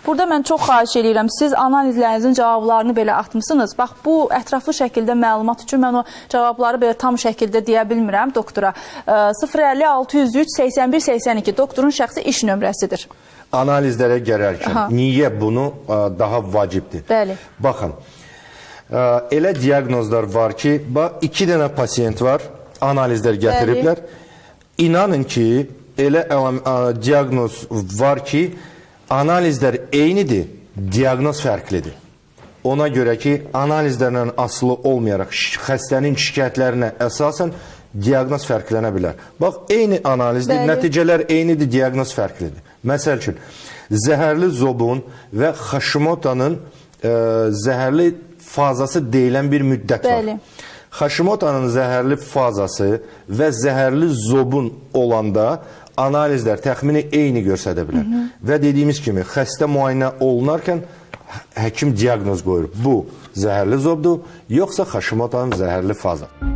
Burada mən çox xahiş edirəm, siz analizlərinizin cavablarını belə atmışsınız. Bax, bu ətraflı şəkildə məlumat üçün mən o cavabları belə tam şəkildə deyə bilmirəm doktora. 050-603-81-82 doktorun şəxsi iş nömrəsidir. Analizlərə gələrkən niyə bunu daha vacibdir? Bəli. Baxın, elə diaqnozlar var ki, 2 dənə pasiyent var, analizlər gətiriblər. İnanın ki, elə diaqnoz var ki, analizlər eynidir, diaqnoz fərqlidir. Ona görə ki, analizlərlə asılı olmayaraq xəstənin şikayətlərinə əsasən diaqnoz fərqlənə bilər. Bax, eyni analizdir, nəticələr eynidir, diaqnoz fərqlidir. Məsəl üçün, zəhərli zobun və Haşimoto'nun zəhərli fazası deyilən bir müddət var. Haşimoto'nun zəhərli fazası və zəhərli zobun olanda analizlər təxmini eyni göstərə bilər. Və dediyimiz kimi, xəstə müayinə olunarkən həkim diaqnoz qoyur. Bu, zəhərli zobdur, yoxsa Haşimoto'nun zəhərli fazası.